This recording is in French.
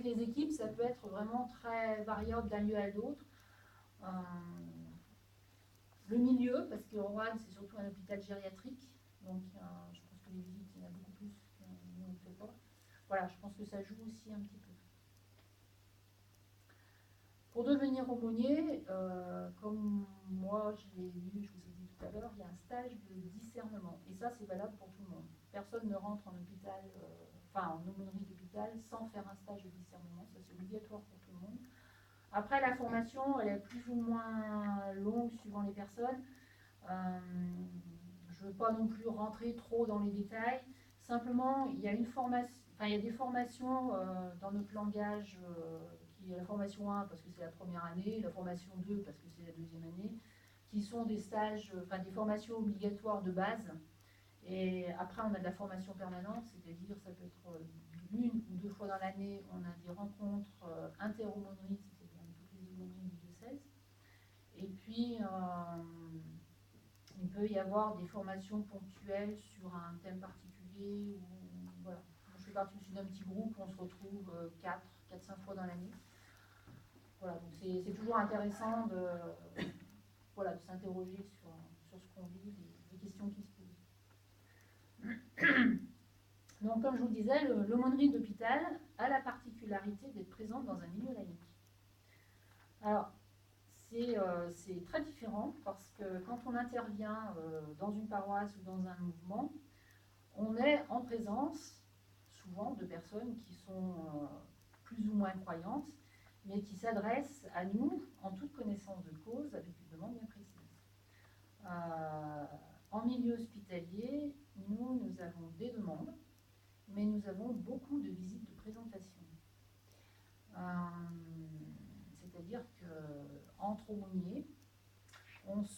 avec les équipes, ça peut être vraiment très variable d'un lieu à l'autre. Le milieu, parce que Roanne, c'est surtout un hôpital gériatrique, donc je pense que les visites, il y en a beaucoup plus que nous, on ne fait pas. Voilà, je pense que ça joue aussi un petit peu. Pour devenir aumônier, comme moi je l'ai lu, je vous ai dit tout à l'heure, il y a un stage de discernement. Et ça, c'est valable pour tout le monde. Personne ne rentre en hôpital, en aumônerie d'hôpital, sans faire un stage de discernement. Ça, c'est obligatoire pour tout le monde. Après, la formation, elle est plus ou moins longue suivant les personnes. Je ne veux pas non plus rentrer trop dans les détails. Simplement, il y a une formation, il y a des formations dans notre langage qui est la formation 1 parce que c'est la première année, la formation 2 parce que c'est la deuxième année, qui sont des stages, des formations obligatoires de base. Et après, on a de la formation permanente, c'est-à-dire ça peut être une ou deux fois dans l'année, on a des rencontres inter-aumôneries, c'est-à-dire avec toutes les aumôneries du diocèse. Et puis, il peut y avoir des formations ponctuelles sur un thème particulier. Voilà. Je fais partie aussi d'un petit groupe où on se retrouve 4-5 fois dans l'année. Voilà, donc c'est toujours intéressant de s'interroger sur ce qu'on vit, les questions qui se posent. Donc, comme je vous le disais, l'aumônerie d'hôpital a la particularité d'être présente dans un milieu laïque. Alors, c'est très différent parce que quand on intervient dans une paroisse ou dans un mouvement, on est en présence souvent de personnes qui sont plus ou moins croyantes, mais qui s'adressent à nous en toute connaissance de cause avec une demande bien précise. En milieu hospitalier, nous avons des demandes, mais nous avons beaucoup de visites de présentation. C'est-à-dire qu'entre aumôniers, on se